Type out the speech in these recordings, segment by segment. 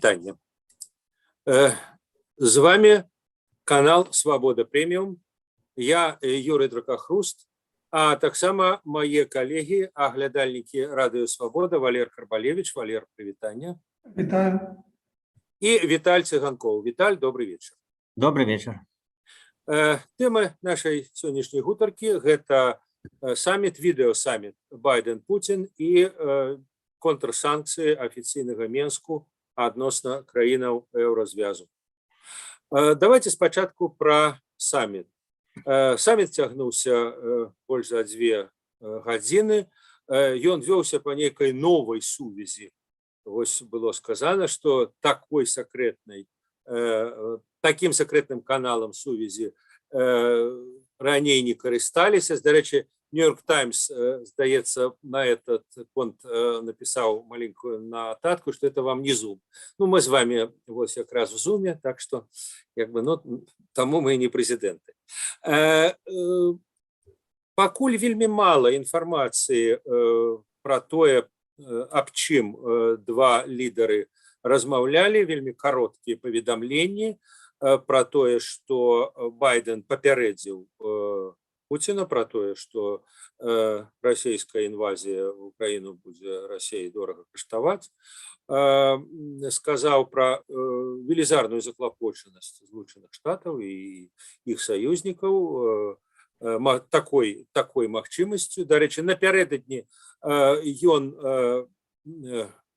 вітанне. З вами канал Свобода Премиум. Я Юрий Дракохруст, а таксама мои коллеги, оглядальники Радио Свобода, Валер Карбалевич. Валер, привитание. Витаю. И Виталь Цыганков. Виталь, добрый вечер. Добрый вечер. Тема нашей сегодняшней гутарки – это саммит, видеосаммит Байден-Путин и контрсанкции официального Менску адносно краінаў еўразвязу. Давайте спочатку про саммит. Саммит цягнуўся больш за 2 гадзіны. Ён вёўся по нейкай новой сувязі. Вось было сказано, что таким секретным каналом сувязі раней не карысталіся. Дарэчы, Нью-Йорк Таймс, здаецца, на этот конт написал маленькую нотатку, что это вам не Zoom. Ну, мы с вами вот как раз в Zoom, так что, тому мы не президенты. Пакуль вельмі мало информации про тое, аб чым два лидеры размаўлялі, вельмі кароткія паведамленні про тое, что Байден папярэдзіў Путина про то, что российская инвазия в Украину будет России дорого каштаваць, сказал про велізарную заклапоченность Злучаных Штатов и их союзников такой магчымасцю. Дарэчы, напярэдадні ён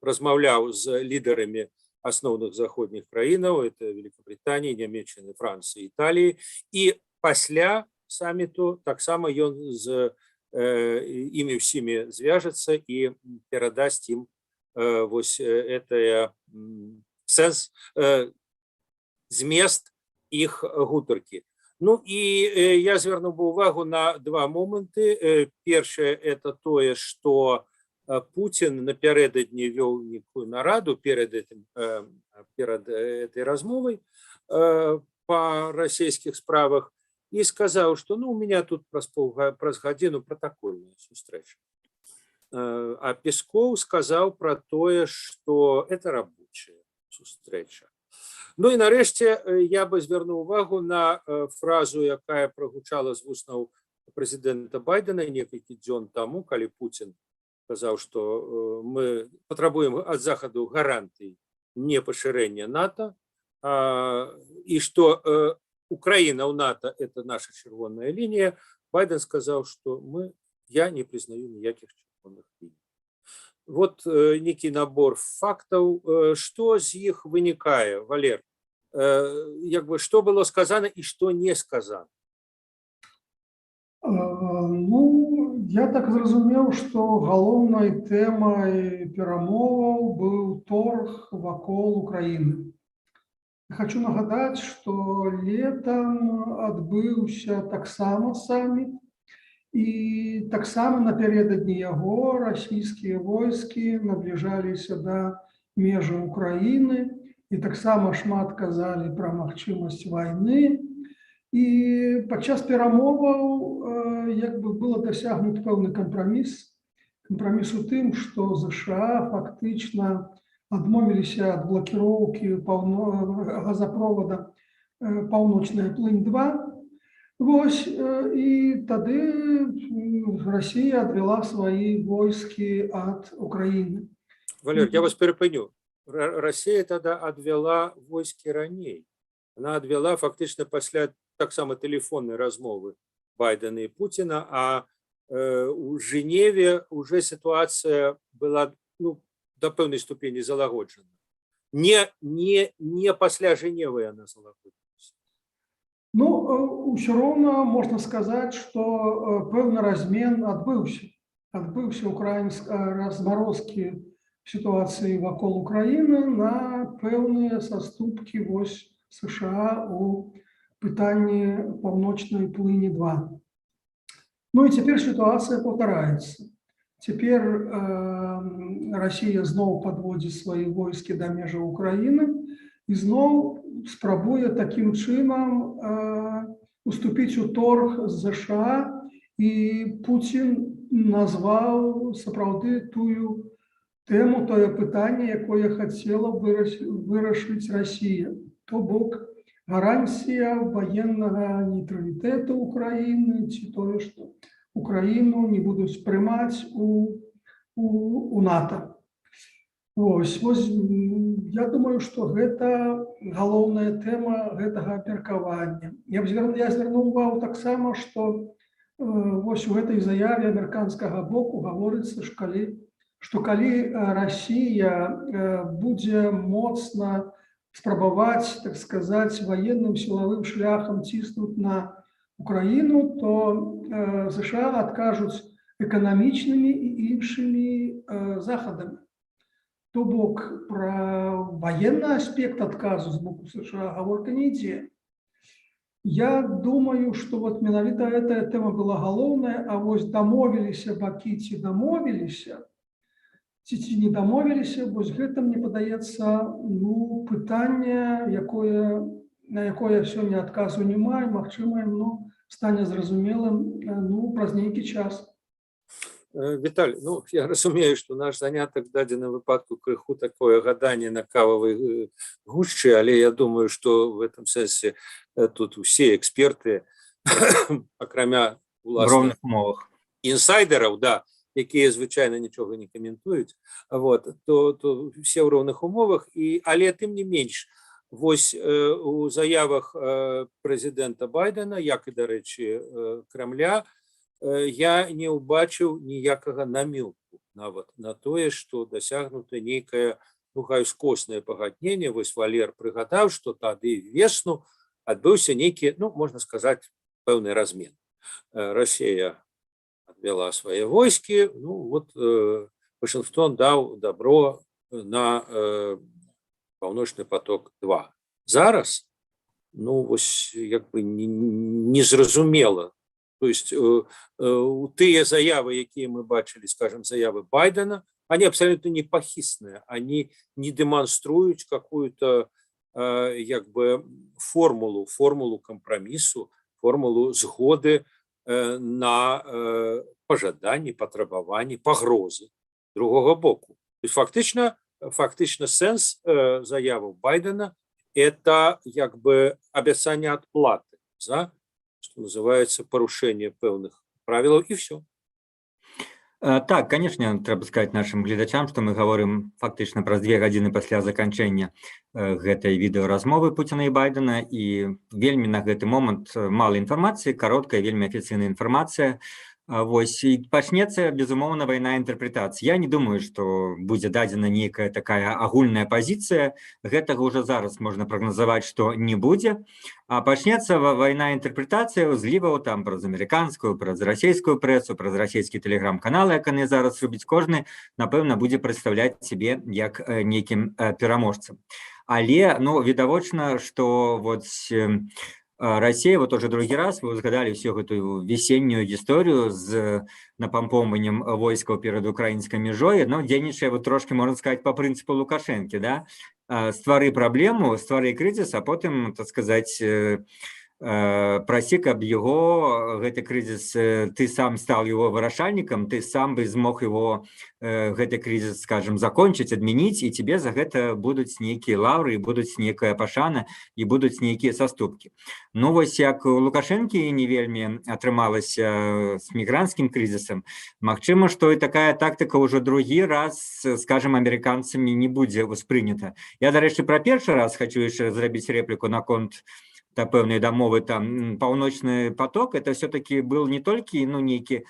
размаўляў з лідарамі асноўных заходніх краінаў, это Великобритании, Нямецчыны, Франции, Италии, и пасля саммиту таксама ён з імі ўсімі звяжацца і перадасць ім вось гэтая сэнс, змест іх гутаркі. Ну і я звярнуў бы увагу на 2 моманты. Першае – это тое, што Путин напярэдадні вёў некую нараду перед этой размовой по расійскіх справах, и сказал, что у меня тут праз гадзіну протокольная сустрэча. А Песков сказал про то, что это рабочая сустрэча. Ну и нарэшце я бы звярнуў увагу на фразу, якая прагучала з вуснаў прэзідэнта Байдена некалькі дзён таму, калі Путин сказал, что мы патрабуем от Заходу гарантий не пашырэння НАТО, и что Украина у НАТО – это наша червоная линия. Байден сказал, что я не признаю никаких червоных линий. Вот некий набор фактов. Что из них вынікае, Валер? Что было сказано и что не сказано? Я так зразумеў, что галоўнай тэмай перамоваў быў торг вакол Украины. Хочу нагадать, что летом адбыўся таксама саммит, и таксама напярэдадні яго расійскія войскі набліжаліся да межы Украины, и таксама шмат казалі пра магчымасць вайны. И падчас перамоваў было дасягнут пэўны кампраміс. Кампраміс у тым, што США фактычна адмовіліся ад блокіроўкі газапровода «Паўночная плынь-2». Вось, і тады Россия адвяла свои войскі ад Украины. Валер, я вас перепыню. Россия тогда адвяла войскі раней. Она адвяла фактично пасля таксама телефонной размовы Байдена и Путина, а у Женеве уже ситуация была до пэўнай ступені залагоджана. Не пасля Женевы она залагодзілася. Усё роўна можна сказаць, што пэўны размен адбыўся. Адбыўся размарозкі сітуацыі вакол Украіны на пэўныя саступкі США у пытанні паўночнай плыні-2. Ну і цяпер сітуацыя паўтараецца. Теперь Россия снова подводит свои войски до межи Украины и снова спробует таким чином уступить у торг с США. И Путин назвал сапраўды тэму, тое пытанне, якое хацела вырашыць Расія. То бок гарантія ваеннага нейтралітэту Украіны, ці тое, што Украіну не будуць прымаць у НАТО. Вось, я думаю, што гэта галоўная тэма гэтага абмеркавання. Я звярнуў увагу таксама, што вось у гэтай заяве амерыканскага боку гаворыцца, што калі Расія будзе моцна спрабаваць, так сказаць, ваенным сілавым шляхам ціснуць на Украіну, то США адкажуць эканамічнымі і іншымі захадамі. То бок пра ваенны аспект адказу з боку США гаворка не ідзе. Я думаю, што вот менавіта гэтая тэма была галоўная, а вось дамовіліся бакі ці дамовіліся, ці не дамовіліся, вось гэта, мне падаецца, пытанне, на якое сёння адказу не маю, магчыма, стане зразумелым праз нейкі час. Віталь, я разумею, што наш занятак в дадзеным выпадку крыху такое гаданне на кававай гушчы, але я думаю, што в этом сэнсе тут усе эксперты, акрамя уласных умовах інсайдераў, якія звычайна нічога не каментуюць, то все ў роўных умовах, але тым не менш, вось у заявах прэзідэнта Байдена, як і, дарэчы, Крамля, я не ўбачыў ніякага намёку нават на тое, што дасягнута нейкае скоснае пагадненне. Вось Валер прыгадаў, што тады весну адбыўся нейкі, можна сказаць, пэўны размен. Расія адвяла свае войскі, Вашынгтон даў дабро на Паўночны поток-2. Зараз, вось як бы незразумела. То есть тыя заявы, якія мы бачылі, скажем, заявы Байдена, они абсолютно не пахісныя, они не демонструюць какую-то формулу компромиссу, формулу згоды на пожаданні, патрабаванні, пагрозы другого боку. То есть фактично сэнс заявы Байдена это абяцанне адплаты за, что называется, парушение пэўных правілаў, и все. Так, конечно, трэба сказать нашим гледачам, что мы говорим фактично праз 2 гадзіны пасля заканчэння гэтай відэаразмовы Пуціна і Байдена, і вельмі на гэты момант мала інфармацыі, кароткая, вельмі афіцыйная інфармацыя. Вось, і пачнецца, безумоўна, вайна інтэрпрэтацыі. Я не думаю, што будзе дадзена нейкая такая агульная пазіцыя. Гэтага ўжо зараз можна прагназаваць, што не будзе. А пачнецца вайна інтэрпрэтацыі узліваў там праз амерыканскую, праз расійскую прэсу, праз расійскі тэлеграм-канал, як яны зараз робяць. Кожны, напэўна, будзе прадстаўляць сябе як нейкім пераможцам. Але, відавочна, што Россия, уже другі раз, вы згадали всю эту весеннюю историю с напомпованием войскаў перед украинской межой, дзейнічае трошки, можно сказать, по принципу Лукашенки, да? Ствары проблему, ствары кризис, а потом, так сказать, прасі, каб гэты кризис, ты сам стал его вырашальником, ты сам бы змог его, гэты кризис, скажем, закончить, адмяніць, и тебе за гэта будуць нейкія лаўры, будуць нейкая пашана, и будуць нейкія саступкі. Вось як у Лукашэнкі не вельмі атрымалася с мігранцкім кризисом, магчыма, што і такая тактика уже другі раз, скажем, амерыканцамі не будзе успрынята. Я, дарэчы, про першы раз хочу яшчэ зрабіць репліку наконт пэўнай дамовы, там Паўночны поток, это все-таки был не толькі нейкі,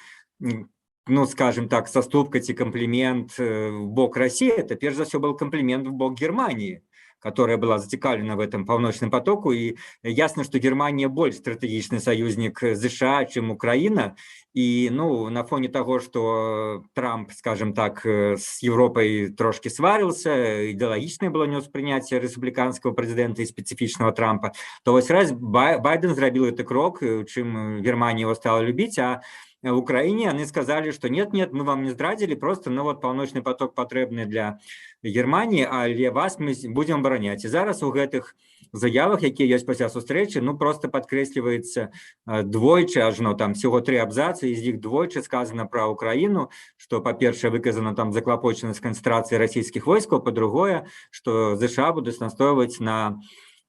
скажем так, саступка ці комплимент в бок России, это перш за все был комплимент в бок Германии, которая была зацікавлена в этом Паўночным потоку, и ясно, что Германия больше стратегичный союзник США, чем Украина, и на фоне того, что Трамп, скажем так, с Европой трошки сварился, идеологичное было неуспрыняцце республиканского президента и специфичного Трампа, то вось раз Байден зрабіў гэты крок, чым Германия его стала любить, а в Украине, они сказали, что нет, мы вам не здрадили, просто, ну вот, Паўночны поток патрэбны для Германии, але вас мы будем абараняць. І зараз у гэтых заявах, якія ёсць пасля сустрэчы, ну просто падкрэсліваецца двойчы, ажно там всего 3 абзацы, из них двойчы сказано про Украину, что, по-першае, выказана там заклапоченасць канцэнтрацыі расійскіх войскаў, по-другое, что ЗША будуць настойваць на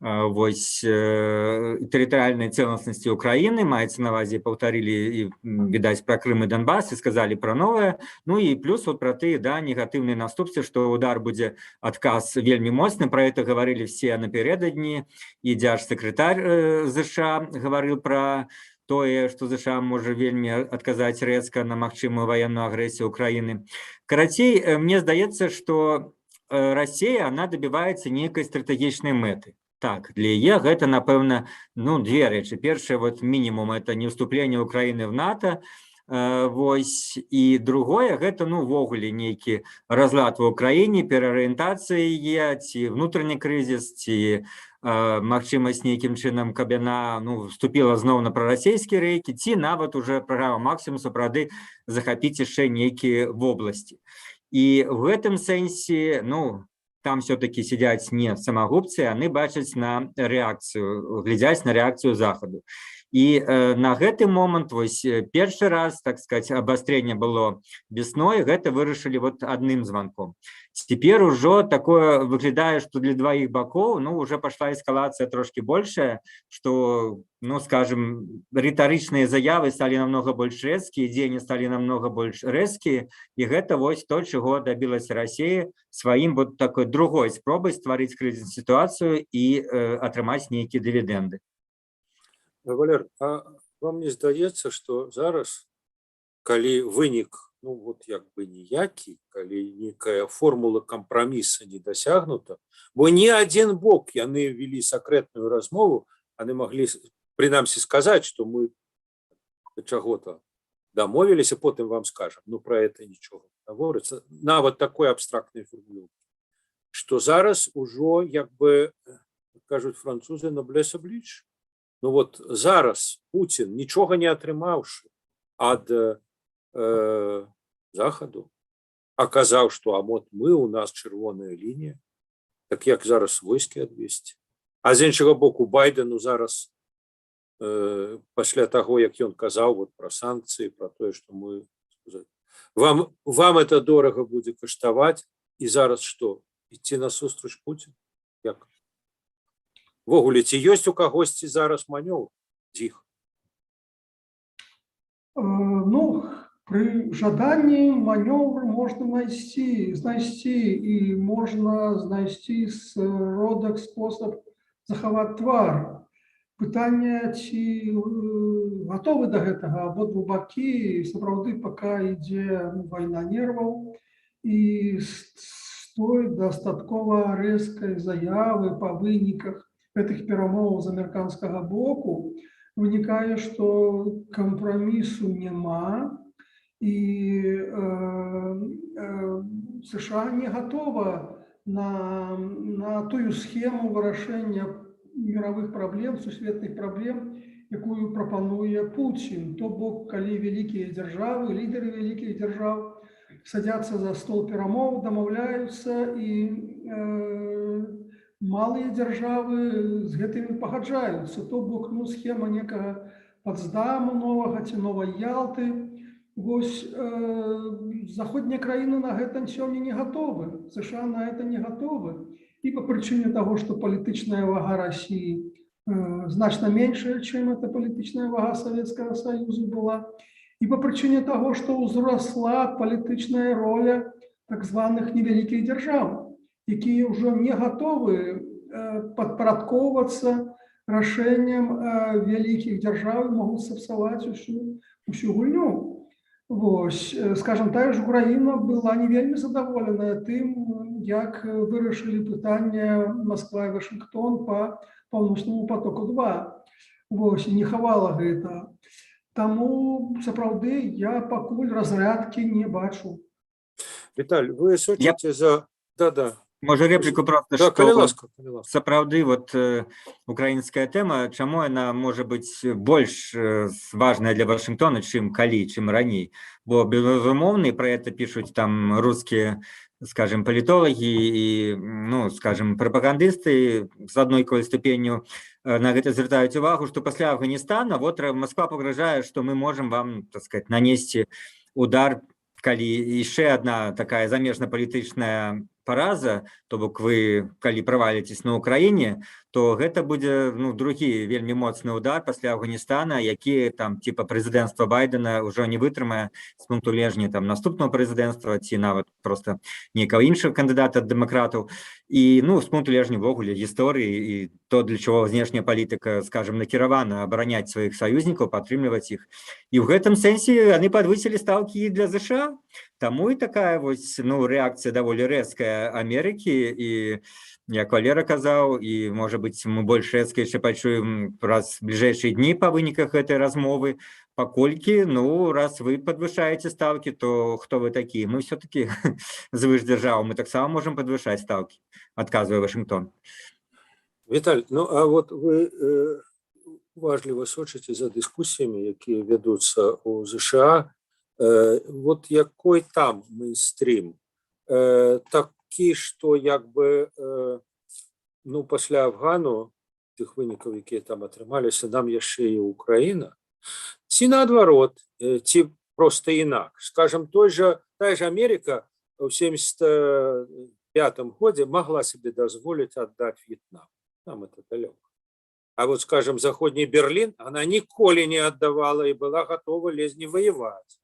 вось тэрытарыяльнай цэласнасці Украіны, маецца на ўвазе, паўтарылі і, відаць, пра Крым і Донбас і сказалі пра новае. Ну і плюс вот пра тыя, да, негатыўныя наступствы, што удар будзе адказ вельмі моцны, пра гэта гаварылі все напярэдадні, і дзяржсакратар ЗША гаварыў пра тое, што ЗША можа вельмі адказаць рэзка на магчымую ваенную агрэсію Украіны. Карацей, мне здаецца, што Расія, она добіваецца нейкай стратэгічнай мэты. Так, для яе гэта, напэўна, ну, две рэчы. Першае, вот мінімум, это не ўступленне Украіны в НАТО, вось, і другое, гэта, ну, ввогуле нейкі разлад в Украіне, пераарыентацыя яе, ці внутренні крызіс, ці магчымасць нейкім чынам, каб яна, ну, вступіла зноў на прарасійскі рэйкі, ці нават уже праграма максімум сапраўды захапіць яшчэ нейкія вобласці. І в гэтым сэнсе, ну, там все-таки сидять не самогубцы, они бачаць на реакцию, глядяць на реакцию Захаду. И на гэты момент, вось, першы раз, так сказать, обострение было весной, гэта вырашылі вот одним звонком. Теперь уже такое выглядае, что для двоих боков, ну, уже пошла эскалация трошки большая, что, ну, скажем, риторичные заявы стали намного больше рэзкие, дзеянні стали намного больше рэзкие, и гэта вось то, чего добилась Россия своим вот такой другой спробой стварыць кризисную ситуацию и атрымаць нейкія дивиденды. Валер, а вам не здаецца, што зараз, калі вынік, ну вот як бы ніякі, калі некая формула кампраміса не дасягнута, бо ні адзін бок, яны вялі сакрэтную размову, яны маглі прынамсі сказаць, што мы чаго-то дамовіліся, потым вам скажам, ну про это нічога не гаворыцца, нават такой абстрактнай формулёўкі, што зараз ужо, як бы кажуць французы, noblesse oblige. Ну вот зараз Путин, нічога не атрымаўшы ад Захаду, аказаў, што а вот мы, у нас чырвоная лінія, так як зараз войскі адвесці. А з іншага боку, Байдену зараз, пасля таго, як ён казаў вот пра санкцыі, пра тое, што мы... Вам это дорага будзе каштаваць, і зараз што? Ідці насустрач Путіну? Як? Ввогуле, ці ёсць у кагосьці зараз манёвр з іх? Ну, при жаданні манёвр можна знайсці, і можна знайсці сродак, спосаб захаваць твар. Пытанне, ці гатовы да гэтага абодва бакі, сапраўды пака ідзе вайна нерваў, і з той дастаткова рэзкай заявы па выніках гэтых перамоваў з амерыканскага боку вынікае, што кампрамісу няма, і США не гатова на тую схему вырашэння мировых праблем, сусветных праблем, якую прапануе Путін. То бок, калі вялікія дзяржавы, лідеры вялікіх дзяржаў садзяцца за стол перамоў, дамаўляюцца, і малыя дзяржавы з гэтымі пагаджаюцца. То бок, ну, схема некага Потсдаму новага ці новай Ялты. Вось заходнія краіны на гэта сёння не гатовы. США на это не гатовы. І па прычыне таго, што палітычная вага Расіі значна меншая, чым эта палітычная вага Савецкага Саюзу была. І па прычыне таго, што ўзрасла палітычная роля так званых невялікіх дзяржаў, якія ўжо не гатовы падпарадкоўвацца рашэнням вялікіх дзяржаў, могуць сапсаваць усю гульню. Вось, скажем, тая ж Украіна была не вельмі задаволеная тым, як вырашылі пытанне Москва і Вашингтон па Паўночнаму потоку-2. Вось, і не хавала гэта. Таму, сапраўды, я пакуль разрядкі не бачу. Віталь, вы сочыце за... Да-да. Можа рэпліку просто, Да, калі што ласка, калі ласка. сапраўды вот украінская тэма, чаму яна можа быць больш важная для Вашынгтона, чым раней, бо безумоўна, пра это пішуць там рускія, скажем, палітолагі і, ну, скажем, прапагандысты з аднолькавай ступенню на гэта звяртаюць увагу, што пасля Афганістана вот Москва пагражае, што мы можам вам, так сказать, нанесці удар, калі яшчэ одна такая замежна-палітычная параза, то бок вы, калі праваліцесь на Украіне, то гэта будзе, ну, другі вельмі моцны удар пасля Афганістана, які там типа прэзідэнцтва Байдена ўжо не вытрымае з пункту гледжання там наступного прэзідэнцтва ці нават просто некага іншага кандыдата ад дэмакратаў. І, ну, з пункту гледжання ўвогуле гісторыі і то, для чого знешняя палітыка, скажем, накіравана абараняць сваіх саюзнікаў, падтрымліваць іх. І ў гэтым сэнсе яны падвысілі стаўкі і для ЗША. Таму і такая вось, ну, рэакцыя даволі рэзкая Амерыкі, і як Валера казаў, і, можа быць, мы больш рэзка яшчэ пачуем праз бліжэйшыя дні па выніках гэтай размовы, паколькі, ну, раз вы падвышаеце стаўкі, то хто вы такі? Мы ўсё-такі звышдзяржава, мы таксама можам падвышаць стаўкі, адказвае Вашынгтон. Віталь, ну, а вот вы уважліва сочыце за дыскусіямі, якія вядуцца ў ЗША. Вот якой там мейнстрим? Такі, што як бы, ну, пасля Афгану, тых вынікаў, якія там атрымаліся, нам яшчэ і Украіна, ці наадварот, ці проста інакш. Скажем, тая ж Америка ў 75-м годзе могла себе дазволіць аддаць В'етнам. Нам это далёка. А вот, скажем, заходний Берлин она ніколі не аддавала і была готова лезть не воевать.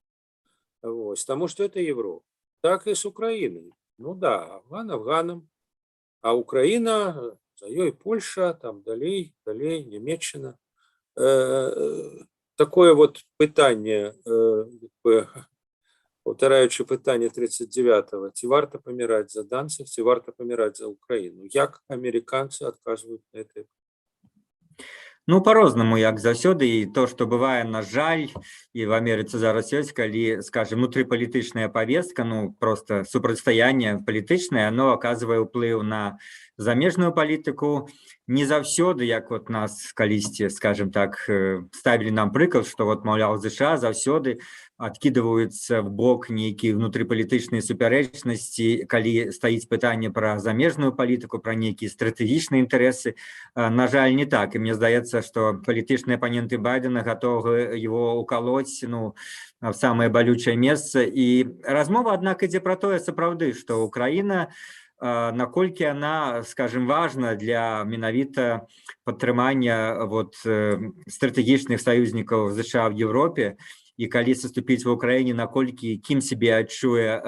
Вот, потому что это Европа. Так и с Украиной. Ну да, Афган Афганом, а Украина, за ёй Польша, там далей, Німеччина. Такое вот пытанне, повторяючи пытанне 39-го, ці варта паміраць за данців, ці варта паміраць за Украину. Як американцы адказваюць на это? Ну, по-рознаму, як заўсёды, і то, што бывае, на жаль, і в Амерыцы зараз ёсць, калі, скажем, внутрипалітычная повестка, ну, просто супрацьстаянне палітычнае, оно аказвае ўплыў на замежную палітыку. Не заўсёды, як вот нас калісьці, скажем так, ставілі нам прыклад, што вот, маўляў, ЗША заўсёды адкідваюцца в бок нейкія внутрипалітычныя супярэчнасці, калі стаіць пытанне пра замежную палітыку, пра нейкія стратэгічныя інтарэсы. На жаль, не так. І мне здаецца, што палітычныя апаненты Байдена готовы его уколоть, ну, в самое болючее месца. І размова, аднак, ідзе пра тое сапраўды, што Украіна, наколькі она, скажем, важна для менавіта падтрымання вот стратэгічных саюзнікаў ЗША в Европе, і калі саступіць в Украіне, наколькі кім себе адчуе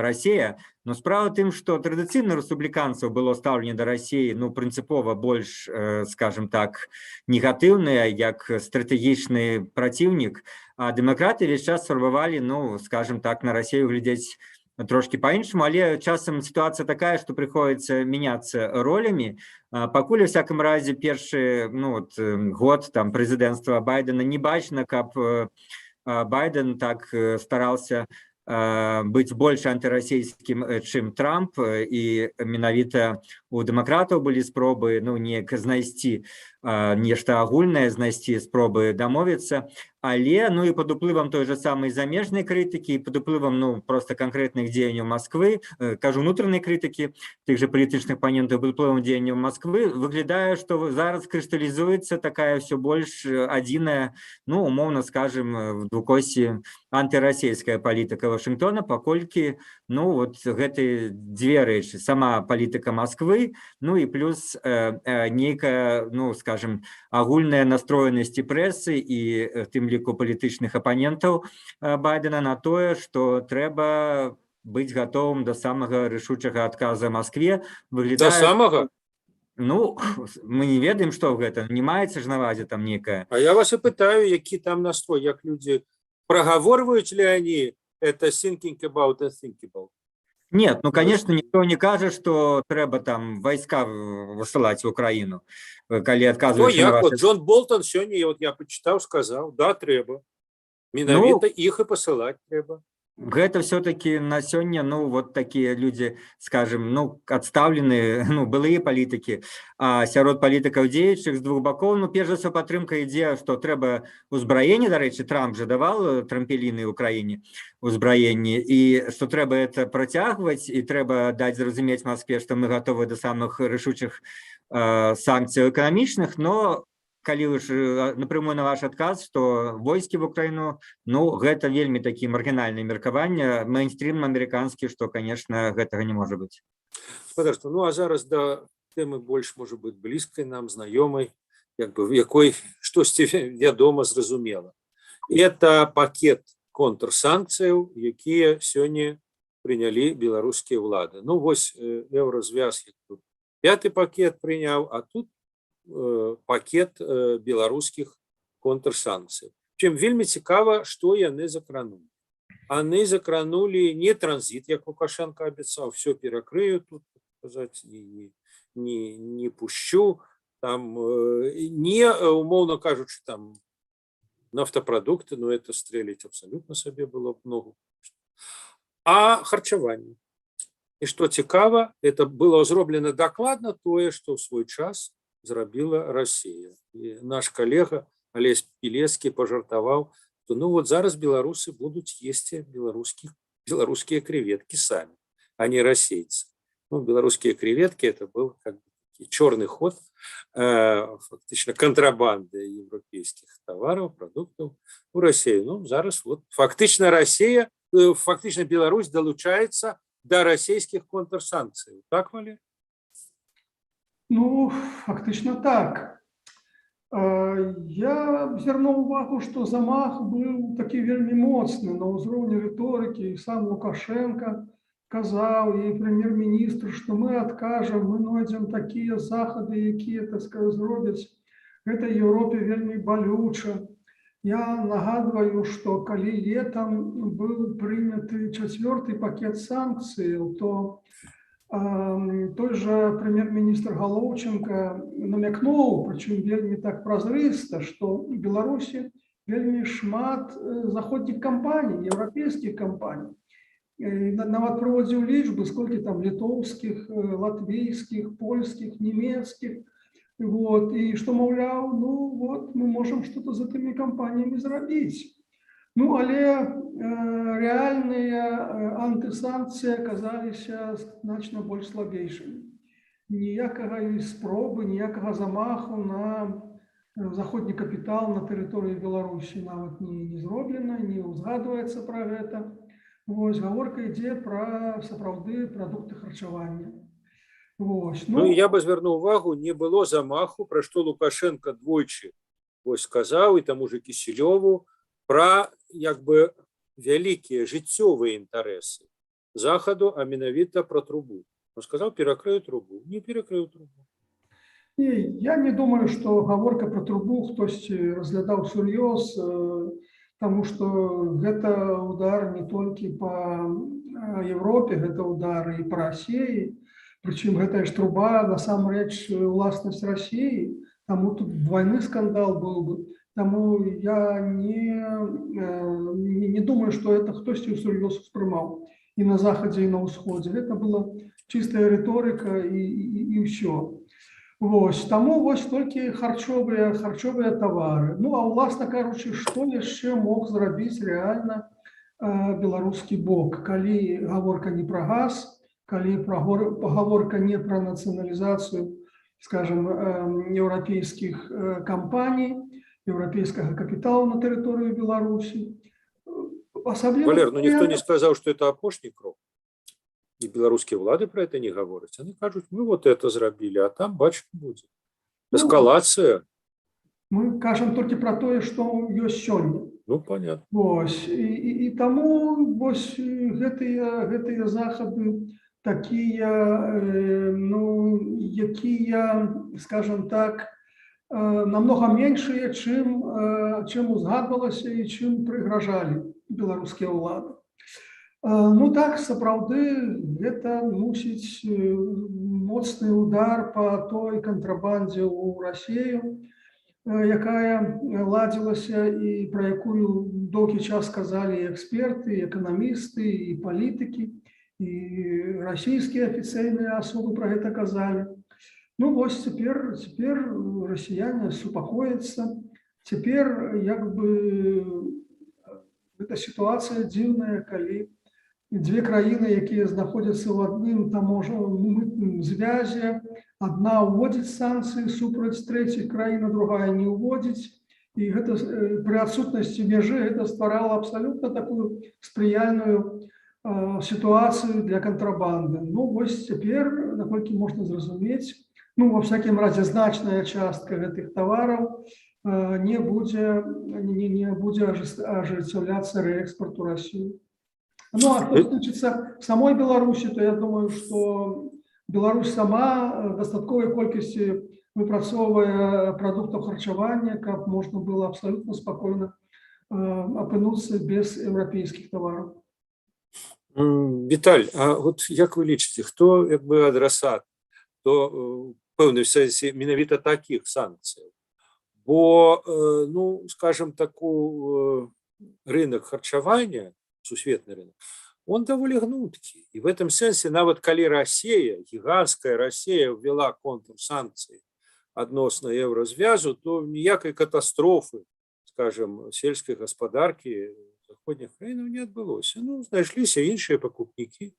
Расія. Но справа тым, што традыцыйна рэспубліканцаў было стаўленне да Расіі, ну, прынцыпова больш, скажем так, негатыўнае, як стратэгічны праціўнік, а дэмакраты весь час спрабавалі, ну, скажем так, на Расію глядзець трошки по-іншаму, але часам ситуация такая, что приходится меняться ролями. Пакуль, у всяком разе, першы, ну, вот, год там прэзідэнцтва Байдена не бачна, каб Байден так старался быць больш антырасійскім, чым Трамп, і менавіта у дэмакратаў былі спробы, ну, неяк знайсці нешта агульнае, знайсці спробы дамовіцца, але, ну, і пад уплывам той же самай замежнай крытыкі, і пад уплывам, ну, просто канкрэтных дзеянняў Москвы, кажу, унутранай крытыкі, тых же палітычных апанентаў, пад уплывам дзеянняў Москвы, выглядае, што зараз крысталізуецца такая ўсё больш адзіная, ну, умоўна скажем, в двукосі антырасійская палітыка Вашынгтона, паколькі, ну, вот гэтыя дзве рэчы, сама палітыка Москвы, ну, і плюс нейкая, ну, скажем, агульная настроенасці прэсы і тым ліку палітычных апанентаў Байдена на тое, што трэба быць гатовым да самага рашучага адказа Москве. Выглядае... Да самага? Ну, мы не ведаем, што ў гэта. Не маецца ж на вазе там некая. А я вас і пытаю, які там настрой, як людзі прагаворваюць ли они это thinking about and thinkable? Нет, ну, конечно, никто не кажет, что треба там войска высылать в Украину, коли отказываются. Ну, як, вот Джон Болтон сегодня, вот я почитал, сказал, да, треба. Менавіта их и посылать треба. Гэта все-таки на сёння, ну, вот такие люди, скажем, ну, адстаўленыя, ну, былыя палітыкі, а сярод палітыкаў дзеючых з двух бакоў, ну, перш за ўсё падтрымка ідзе, што трэба узбраенне, дарэчы, Трамп жа давал трампеліны ўкраіне узбраенні, і што трэба это працягваць, і трэба даць зразумець Маскве, што мы гатовы да самых рашучых санкцый эканамічных, но калі вы ж напрямую на ваш адказ, што войскі в Украіну, ну, гэта вельмі такі маргінальныя меркаванні, мейнстрім амерыканскі, што, конечно, гэтага не можа быць. Спадарства, ну а зараз да тэмы больш, можа быць, блізкай нам, знаёмай, як бы, якой штосьці вядома, зразумела. Это пакет контрсанкцыяў, якія сёння прынялі беларускія ўлады. Ну, вось Еўразвяз пяты пакет прыняў, а тут пакет беларускіх контрсанкцый. Чым вельмі цікава, што яны закранули. Яны закранули не транзит, як Лукашенко абяцаў, все перакрыю тут, сказаць, не пушчу, там, не, умоўно кажучы, там, нафтапрадукты, но это стрэліць абсалютна сабе было б много. А харчаванне. І што цікава, это было зроблена дакладна тое, што ў свой час зрабіла Россия. І наш калега Алесь Пілецкі пажартаваў, што ну вот зараз беларусы будуць есці беларускія креветкі самі, а не расейцы. Ну, беларускія креветкі это был как бы чорны ход, фактично контрабанды европейских товаров, продуктов у России. Ну, зараз вот фактично Россия, фактично Беларусь долучается до российских контрсанкций. Так, Валерий? Ну, фактично так. Я звернуў увагу, што замах быў такі вельмі моцны на ўзроўні рыторыкі, і сам Лукашенко казаў, і прэм'ер-міністр, што мы адкажам, мы знойдзем такія захады, якія, так сказаць, зробяць гэтай Еўропе вельмі балюча. Я нагадваю, што калі летам быў прыняты 4-й пакет санкцыяў, то той же прэм'ер-міністр Галоўченко намякнуў, прычым вельмі так празрыста, што у Беларусі вельмі шмат заходніх кампаній, еўрапейскіх кампаній. Нават прыводзіў лічбы, сколькі там літоўскіх, латвійскіх, польскіх, нямецкіх. Вот, і што, маўляў, ну вот, мы можам што-то з гэтымі кампаніямі зрабіць. Ну, але реальныя антысанкцыі аказаліся значна больш слабейшымі. Ніякага спробы, ніякага замаху на заходні капітал на тэрыторыі Беларусі нават не зроблена, не ўзгадваецца пра гэта. Вось, гаворка ідзе пра сапраўды прадукты харчавання. Вось, ну, я бы звярнуў увагу, не было замаху, пра што Лукашенко двойчы сказаў, і таму же Кісельову, пра як бы вялікія жыццёвыя інтарэсы захаду, а менавіта пра трубу. Он сказаў, перакрыю трубу. Не перакрыю трубу. Не, я не думаю, што гаворка пра трубу хтосьці разглядаў сур'ёз, таму што гэта удар не толькі па Европе, гэта удар і па Расіі. Прычым гэтая ж труба насамрэч уласнасць Расіі, таму тут двойны скандал быў бы. Таму я не думаю, што это хтосьці ўсур'ёз успрымаў і на захадзе, і на ўсходзе. Гэта была чыстая рыторыка і ўсё. Вось, таму вось толькі харчовыя тавары. Ну, а ўласна кажучы, што яшчэ мог зрабіць рэальна беларускі бок, калі гаворка не пра газ, калі гаворка не пра нацыяналізацыю, скажем, еўрапейскіх кампаній, европейского капитала на территории Беларуси. Валер, ну никто не сказал, что это апошний крок. И белорусские влады про это не говорят. Они кажут, мы вот это зрабили, а там бачить будет. Эскалация. Мы кажем только про то, что есть сёння. Ну, понятно. Вось. И тому вось гэтыя захады такие, ну, якія, скажем так, намного меншыя, чым узгадвалася і чым прыгражалі беларускія ўлады. Ну так, сапраўды, гэта мусіць моцны удар па той кантрабандзе ў Расію, якая ладзілася і пра якую доўгі час сказалі эксперты, эканамісты і палітыкі, і расійскія афіцыйныя асобы пра гэта казалі. Ну вось цяпер расіяне супакояцца. Цяпер як бы гэта сітуацыя дзіўная, калі дзве краіны, якія знаходзяцца ў адным мытным звязе, адна ўводзіць санкцыі супраць трэціх краін, а другая не ўводзіць. І гэта пры адсутнасці мяжы гэта стварала абсалютна такую спрыяльную сітуацыю для кантрабанды. Ну вось цяпер, наколькі можна зразумець, ну во всякім разе значная частка гэтых тавараў не будзе ажыццяўляцца рээкспарт у Расію. Ну, а что тычыцца самой Беларусі, то я думаю, что Беларусь сама дастатковай колькасці выпрацоўвае прадуктаў харчавання, каб можна было абсалютна спакойна апынуцца без еўрапейскіх тавараў. Віталь, а вот як вы лічыце, хто як бы адрасат, то пэўнай сэнсе менавіта такіх санкцыяў? Бо, ну, скажем, таку рынок харчавання, сусветный рынок, он довольно гнуткий. И в этом сенсе, нават калі Россия, гигантская Россия, ввела контрсанкции адносно еврозвязу, то ніякай катастрофы, скажем, сельской господарки заходних краінаў не адбылося. Ну, знайшліся іншыя пакупнікі.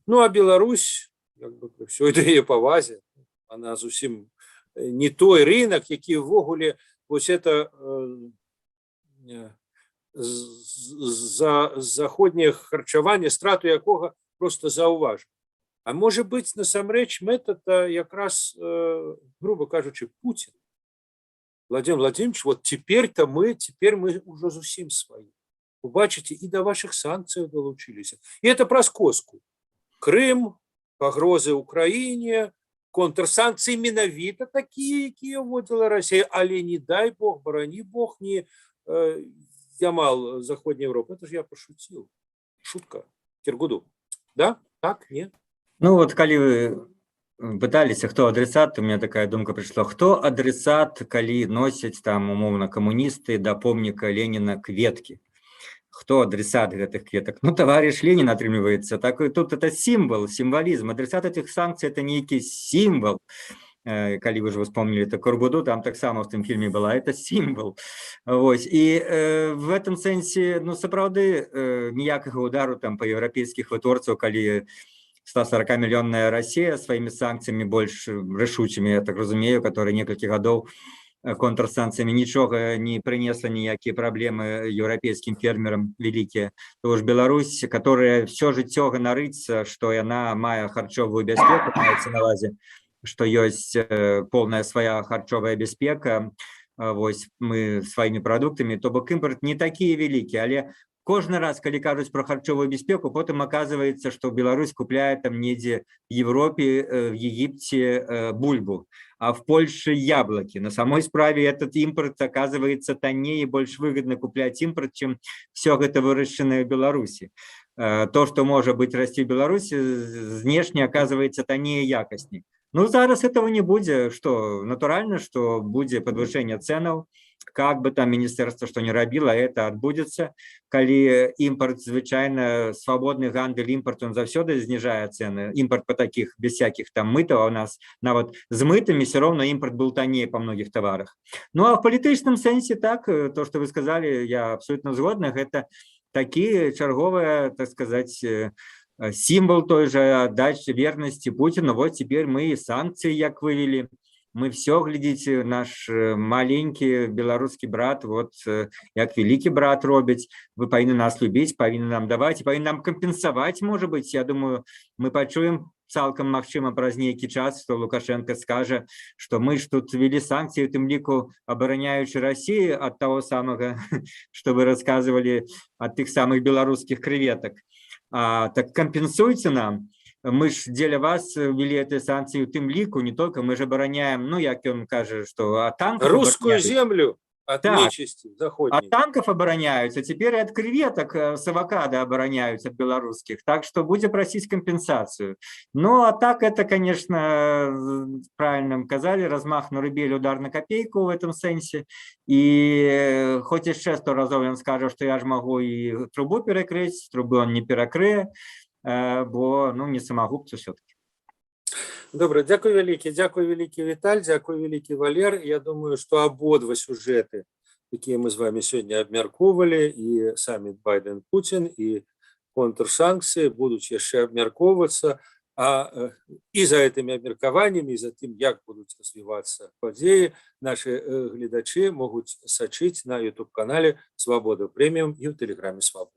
Ну, а Беларусь, як бы при всёй яе павазе, она зусім не той рынок, які ввогуле вось это за заходняе харчаванне, страту якога просто заўважыў. А можа быць, насамрэч, мэта якраз, грубо кажучы, Путин. Владимир Владимирович, вот теперь мы уже зусім свои. Убачыце, і да ваших санкцыяў далучыліся. І это праз коску. Крым, пагрозы Украіне, контрсанкцыі менавіта такія, якія вводзіла Россия, але не дай Бог, барані Бог, не Ямал Заходней Европы. Это же я пошутил. Шутка. Киргуду. Да? Так? Нет? Ну вот, калі вы пыталіся, хто адресат, у меня такая думка пришла. Хто адресат, калі носяць там умоўна камуністы да помніка Ленина кветкі? Хто адресат гэтых кветак? Ну, товарищ Ленин атрымліваецца. Так, тут это символ, символизм. Адресат этих санкций это нейкі символ. Калі вы ж вспомнили это Кургуду, там таксама в тым фільме была, это символ. Вось. І в этом сэнсе, ну, сапраўды, ніякага удару там па еўрапейскіх вытворцаў, калі 140-мільённая Россия своими санкциями больш рашучымі, я так разумею, которые некалькі гадоў контрсанкциями нічога не принесла, ніякія праблемы еўрапейскім фермерам великие. То уж Беларусь, которая все жыццё ганарыцца, што яна мае харчовую бяспеку, маецца на ўвазе, што ёсць полная свая харчовая бяспека, вось мы сваімі прадуктамі, то бок імпорт не такі вялікі, але кожны раз, калі кажуць про харчовую бяспеку, потым оказывается, что Беларусь купляе там недзе в Европе, в Египте бульбу, а в Польше яблоки. На самой справе этот импорт оказывается таннее и больше выгодно куплять импорт, чем все это выращенное в Беларуси. То, что может быть расти в Беларуси, внешне оказывается таннее и якостней. Ну, зараз этого не будет, что натурально, что будет подвышение ценов, как бы там министерство что ни робило, это отбудется. Калі импорт, звычайно, свободный гандаль, импорт, он завсёды снижает цены. Импорт по таких, без всяких там мытов, а у нас нават с мытами все равно импорт был тоннее по многих товарах. Ну, а в политическом сенсе так, то, что вы сказали, я абсолютно згодна, это такие чарговые, так сказать, символ той же отдачи верности Путину. Вот теперь мы и санкции як вывели. Мы все, глядите, наш маленький белорусский брат, вот як великий брат робить. Вы повинны нас любить, повинны нам давать, повинны нам компенсовать, может быть. Я думаю, мы почуем цалкам магчыма праз нейкі час, что Лукашенко скажет, что мы ж тут ввели санкции, в тым ліку абараняючы Россию от того самого, что вы рассказывали, от тех самых белорусских креветок. Так компенсуйте нам. Мы ж дзеля вас ввели эти санкции в тым ліку, не только, мы же обороняем, ну, як он кажет, что танк русскую землю, от Так. нечисти От заходней. танков обороняются, теперь и от креветок с авокадо обороняются белорусских, так что будем просить компенсацию. Ну, а так это, конечно, правильно казали, размах на рубель, удар на копейку в этом сенсе. И хоть еще 100 разов он скажет, что я ж могу и трубу перекрыть, трубы он не перекрые, бо, ну, не самогубцы все-таки. Добре, дякую великий Віталь, дякую великий Валер. Я думаю, что ободва сюжеты, якія мы з вами сёння абмяркоўвалі, і саміт Байден-Путін, і контрсанкцыі будуць яшчэ абмяркоўвацца, і за гэтымі абмеркаваннямі, і за тым, як будуць развівацца падзеі, нашы гледачы могуць сачыць на YouTube-канале Свабода Прэміум і ў тэлеграме Свабода.